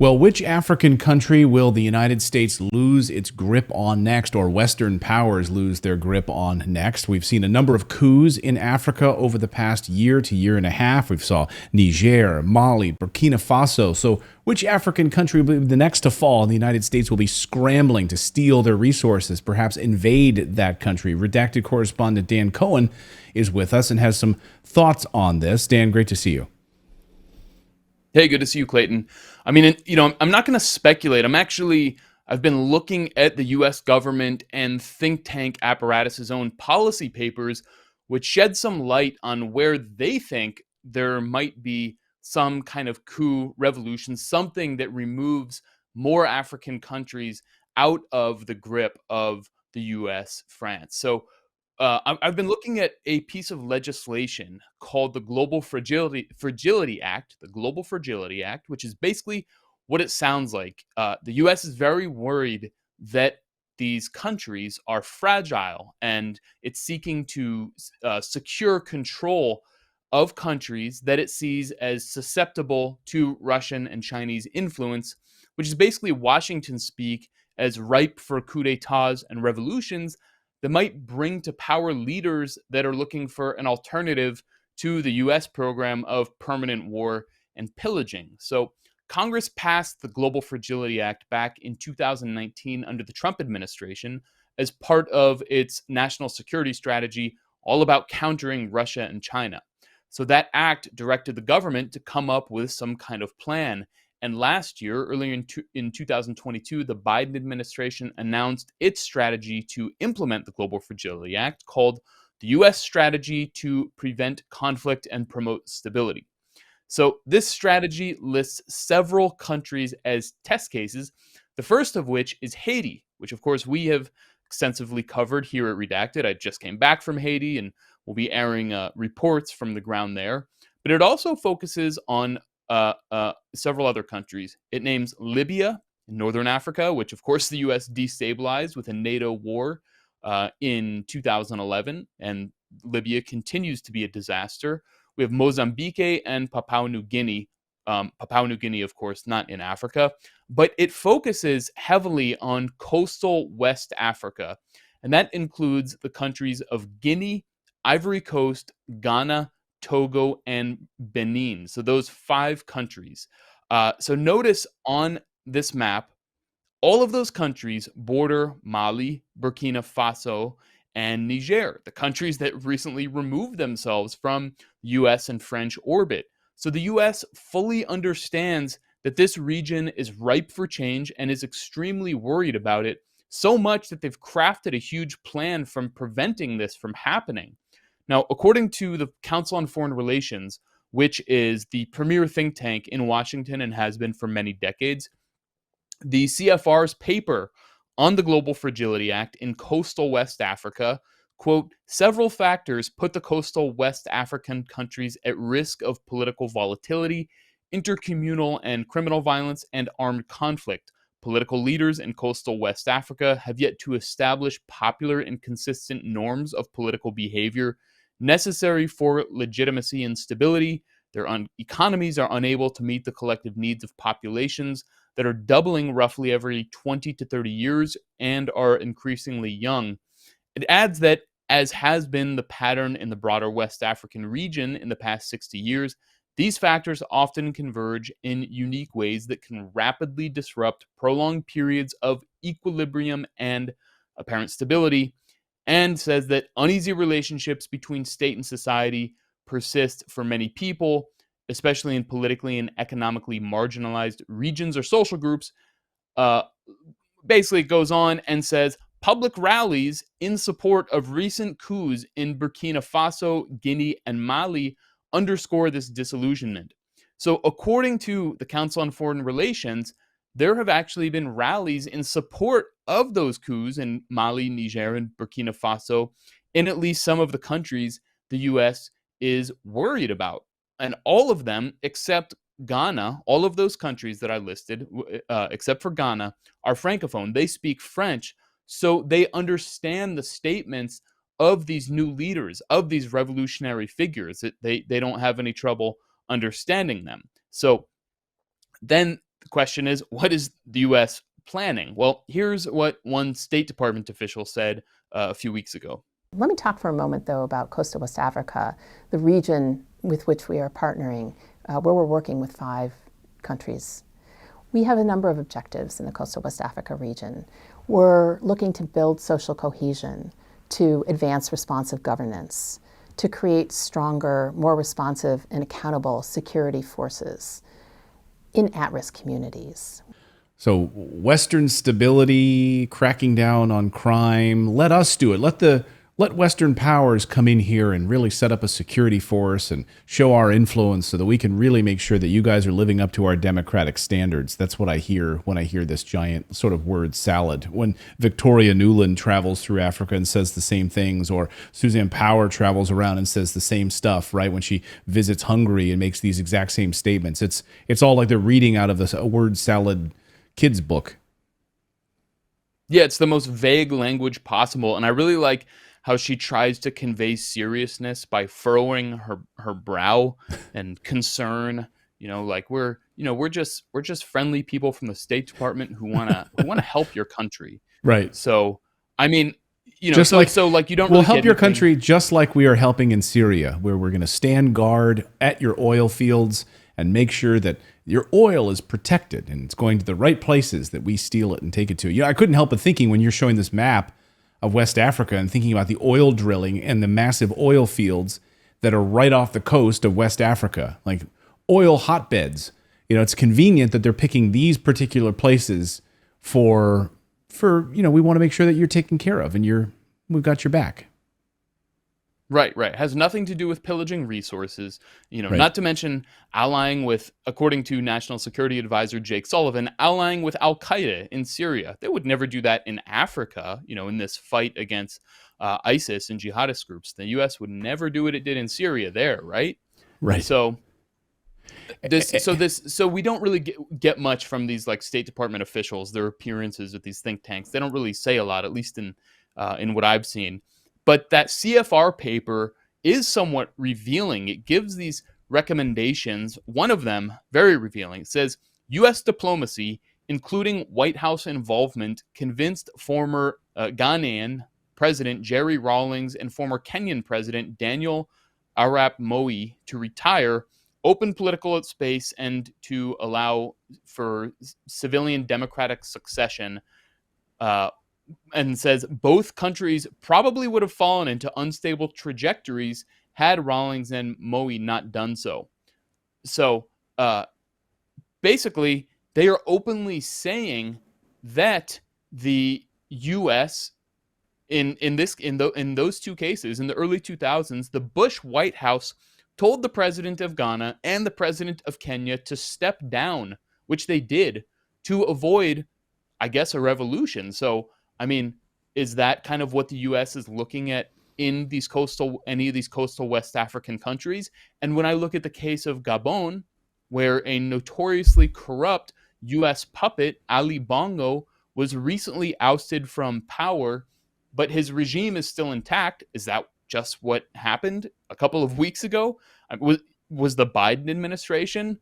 Well, which African country will the United States lose its grip on next, or Western powers lose their grip on next? We've seen a number of coups in Africa over the past year to year and a half. We've saw Niger, Mali, Burkina Faso. So which African country will be the next to fall? And the United States will be scrambling to steal their resources, perhaps invade that country. Redacted correspondent Dan Cohen is with us and has some thoughts on this. Dan, great to see you. Hey, good to see you, Clayton. I mean, I'm not going to speculate. I've been looking at the U.S. government and think tank apparatus's own policy papers, which shed some light on where they think there might be some kind of coup revolution, something that removes more African countries out of the grip of the U.S., France. So I've been looking at a piece of legislation called the Fragility Act, the Global Fragility Act, which is basically what it sounds like. The U.S. is very worried that these countries are fragile, and it's seeking to secure control of countries that it sees as susceptible to Russian and Chinese influence, which is basically Washington speak, as ripe for coups d'etats and revolutions that might bring to power leaders that are looking for an alternative to the U.S. program of permanent war and pillaging. So Congress passed the Global Fragility Act back in 2019 under the Trump administration as part of its national security strategy, all about countering Russia and China. So that act directed the government to come up with some kind of plan. And last year, earlier in 2022, the Biden administration announced its strategy to implement the Global Fragility Act, called the U.S. Strategy to Prevent Conflict and Promote Stability. So this strategy lists several countries as test cases, the first of which is Haiti, which of course we have extensively covered here at Redacted. I just came back from Haiti and will be airing reports from the ground there. But it also focuses on several other countries. It names Libya in northern Africa, which of course the U.S. destabilized with a NATO war in 2011, and Libya continues to be a disaster. We have Mozambique and Papua New Guinea. Papua New Guinea, of course, not in Africa, but it focuses heavily on coastal West Africa, and that includes the countries of Guinea, Ivory Coast, Ghana, Togo, and Benin. So those 5 countries. So notice on this map, all of those countries border Mali, Burkina Faso, and Niger, the countries that recently removed themselves from U.S. and French orbit. So the U.S. fully understands that this region is ripe for change and is extremely worried about it, so much that they've crafted a huge plan from preventing this from happening. Now, according to the Council on Foreign Relations, which is the premier think tank in Washington and has been for many decades, the CFR's paper on the Global Fragility Act in coastal West Africa, quote, several factors put the coastal West African countries at risk of political volatility, intercommunal and criminal violence, and armed conflict. Political leaders in coastal West Africa have yet to establish popular and consistent norms of political behavior necessary for legitimacy and stability. Their economies are unable to meet the collective needs of populations that are doubling roughly every 20 to 30 years and are increasingly young. It adds that, as has been the pattern in the broader West African region in the past 60 years, these factors often converge in unique ways that can rapidly disrupt prolonged periods of equilibrium and apparent stability, and says that uneasy relationships between state and society persist for many people, especially in politically and economically marginalized regions or social groups. Uh, Basically, it goes on and says public rallies in support of recent coups in Burkina Faso, Guinea, and Mali underscore this disillusionment. So, according to the Council on Foreign Relations, there have actually been rallies in support of those coups in Mali, Niger, and Burkina Faso in at least some of the countries the U.S. is worried about. And all of them, except Ghana, all of those countries that I listed, except for Ghana, are Francophone. They speak French, so they understand the statements of these new leaders, of these revolutionary figures. They don't have any trouble understanding them. So then the question is, what is the U.S. planning? Well, here's what one State Department official said a few weeks ago. Let me talk for a moment, though, about coastal West Africa, the region with which we are partnering, where we're working with 5 countries. We have a number of objectives in the coastal West Africa region. We're looking to build social cohesion, to advance responsive governance, to create stronger, more responsive and accountable security forces in at-risk communities. So Western stability, cracking down on crime, let us do it. Let Western powers come in here and really set up a security force and show our influence so that we can really make sure that you guys are living up to our democratic standards. That's what I hear when I hear this giant sort of word salad. When Victoria Nuland travels through Africa and says the same things, or Suzanne Power travels around and says the same stuff, right? When she visits Hungary and makes these exact same statements. It's all like they're reading out of this word salad kids book. Yeah, it's the most vague language possible. And I really like how she tries to convey seriousness by furrowing her brow and concern. Like we're just friendly people from the State Department who wanna help your country. Right. So I mean, you don't we'll really help your country just like we are helping in Syria, where we're going to stand guard at your oil fields and make sure that your oil is protected and it's going to the right places that we steal it and take it to. I couldn't help but thinking when you're showing this map of West Africa and thinking about the oil drilling and the massive oil fields that are right off the coast of West Africa, like oil hotbeds. It's convenient that they're picking these particular places for we want to make sure that you're taken care of and we've got your back. Right. Has nothing to do with pillaging resources, Right. Not to mention allying with, according to National Security Advisor Jake Sullivan, allying with Al-Qaeda in Syria. They would never do that in Africa, in this fight against ISIS and jihadist groups. The U.S. would never do what it did in Syria there, right? Right. So we don't really get much from these like State Department officials, their appearances with these think tanks. They don't really say a lot, at least in what I've seen. But that CFR paper is somewhat revealing. It gives these recommendations. One of them, very revealing, says U.S. diplomacy, including White House involvement, convinced former Ghanaian President Jerry Rawlings and former Kenyan President Daniel Arap Moi to retire, open political space, and to allow for civilian democratic succession. And says both countries probably would have fallen into unstable trajectories had Rawlings and Moi not done so. So basically, they are openly saying that the U.S. in those two cases, in the early 2000s, the Bush White House told the president of Ghana and the president of Kenya to step down, which they did, to avoid, I guess, a revolution. So I mean, is that kind of what the U.S. is looking at in any of these coastal West African countries? And when I look at the case of Gabon, where a notoriously corrupt U.S. puppet, Ali Bongo, was recently ousted from power, but his regime is still intact, is that just what happened a couple of weeks ago? Was the Biden administration,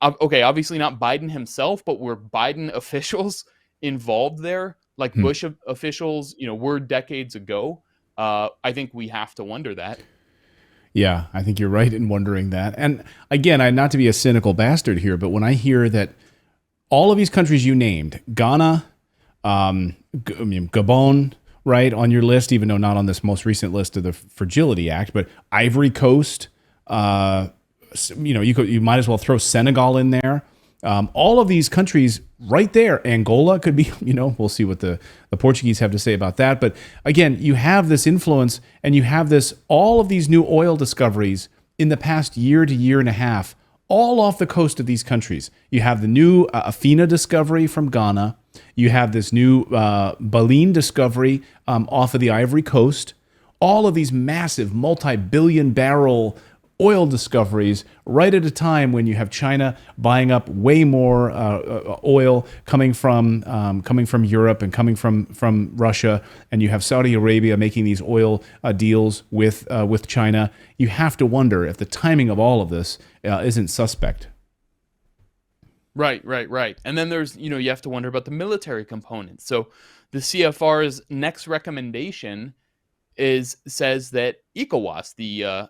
okay, obviously not Biden himself, but were Biden officials involved there? Like Bush officials, were decades ago. I think we have to wonder that. Yeah, I think you're right in wondering that. And again, not to be a cynical bastard here, but when I hear that all of these countries you named, Ghana, Gabon, right, on your list, even though not on this most recent list of the Fragility Act, but Ivory Coast, you might as well throw Senegal in there. All of these countries right there, Angola could be, we'll see what the Portuguese have to say about that. But again, you have this influence and you have all of these new oil discoveries in the past year to year and a half, all off the coast of these countries. You have the new Afina discovery from Ghana. You have this new Baleine discovery off of the Ivory Coast. All of these massive multi-billion barrel oil discoveries right at a time when you have China buying up way more oil coming from Europe and coming from Russia, and you have Saudi Arabia making these oil deals with China. You have to wonder if the timing of all of this isn't suspect. Right. And then there's, you have to wonder about the military component. So the CFR's next recommendation says that ECOWAS, the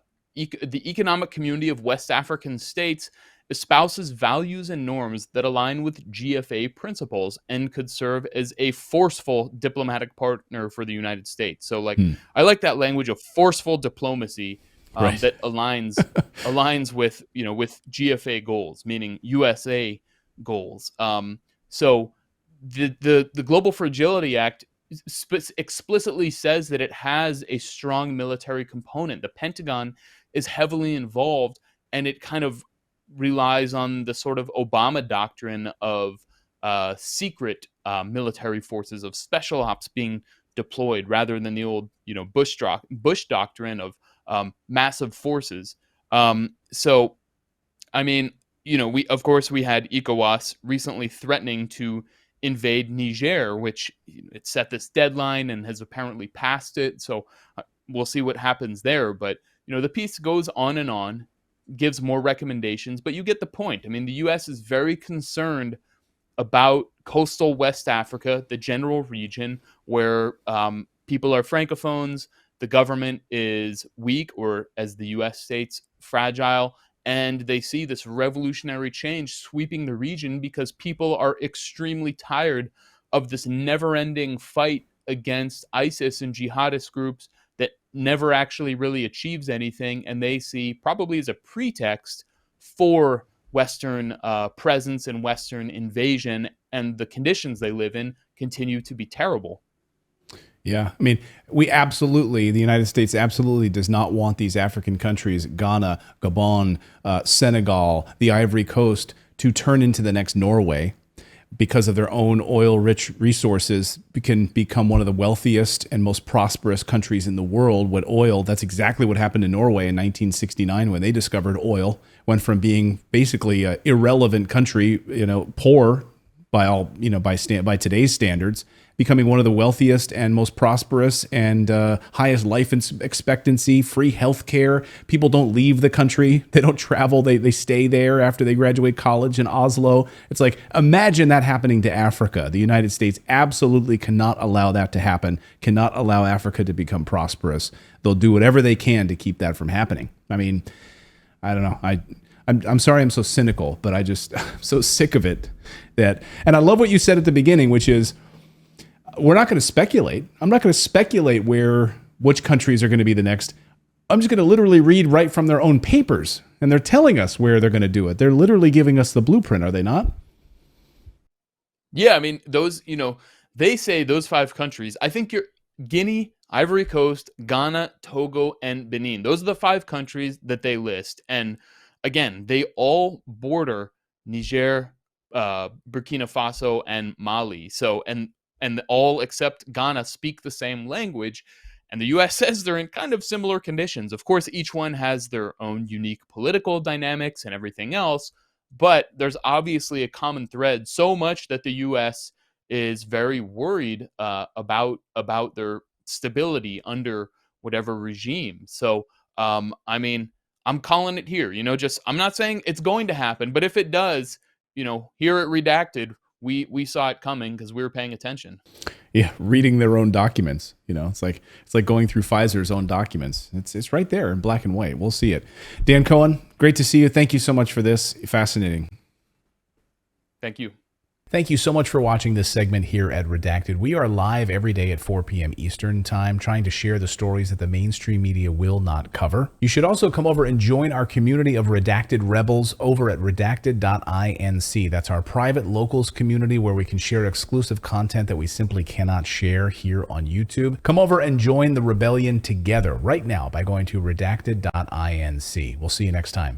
Economic Community of West African States, espouses values and norms that align with GFA principles and could serve as a forceful diplomatic partner for the United States. So, like, I like that language of forceful diplomacy Right. that aligns with with GFA goals, meaning USA goals. So the Global Fragility Act explicitly says that it has a strong military component. The Pentagon is heavily involved, and it kind of relies on the sort of Obama doctrine of secret military forces, of special ops being deployed, rather than the old Bush doctrine of massive forces. So I mean, we had ECOWAS recently threatening to invade Niger, which it set this deadline and has apparently passed it. So we'll see what happens there. But the piece goes on, gives more recommendations, but you get the point. I mean, the U.S. is very concerned about coastal West Africa, the general region where people are francophones, the government is weak, or as the U.S. states, fragile, and they see this revolutionary change sweeping the region because people are extremely tired of this never-ending fight against ISIS and jihadist groups that never actually really achieves anything, and they see probably as a pretext for Western presence and Western invasion, and the conditions they live in continue to be terrible. Yeah, I mean, the United States absolutely does not want these African countries, Ghana, Gabon, Senegal, the Ivory Coast, to turn into the next Norway because of their own oil-rich resources, can become one of the wealthiest and most prosperous countries in the world with oil. That's exactly what happened in Norway in 1969 when they discovered oil. Went from being basically an irrelevant country, poor by today's standards, becoming one of the wealthiest and most prosperous and highest life expectancy, free healthcare. People don't leave the country. They don't travel. They stay there after they graduate college in Oslo. It's like, imagine that happening to Africa. The United States absolutely cannot allow that to happen, cannot allow Africa to become prosperous. They'll do whatever they can to keep that from happening. I mean, I don't know. I'm sorry I'm so cynical, but I'm so sick of it. And I love what you said at the beginning, which is, we're not going to speculate. I'm not going to speculate which countries are going to be the next. I'm just going to literally read right from their own papers, and they're telling us where they're going to do it. They're literally giving us the blueprint, are they not? Yeah, I mean, those, they say those 5 countries. I think you're Guinea, Ivory Coast, Ghana, Togo, and Benin. Those are the 5 countries that they list. And again, they all border Niger, Burkina Faso, and Mali. So, and all except Ghana speak the same language. And the U.S. says they're in kind of similar conditions. Of course, each one has their own unique political dynamics and everything else, but there's obviously a common thread, so much that the U.S. is very worried about their stability under whatever regime. So, I mean, I'm calling it here. I'm not saying it's going to happen, but if it does, here at Redacted, we saw it coming because we were paying attention. Yeah, reading their own documents. It's like going through Pfizer's own documents. It's right there in black and white. We'll see it. Dan Cohen, great to see you. Thank you so much for this. Fascinating. Thank you. Thank you so much for watching this segment here at Redacted. We are live every day at 4 p.m. Eastern Time, trying to share the stories that the mainstream media will not cover. You should also come over and join our community of Redacted Rebels over at redacted.inc. That's our private locals community where we can share exclusive content that we simply cannot share here on YouTube. Come over and join the rebellion together right now by going to redacted.inc. We'll see you next time.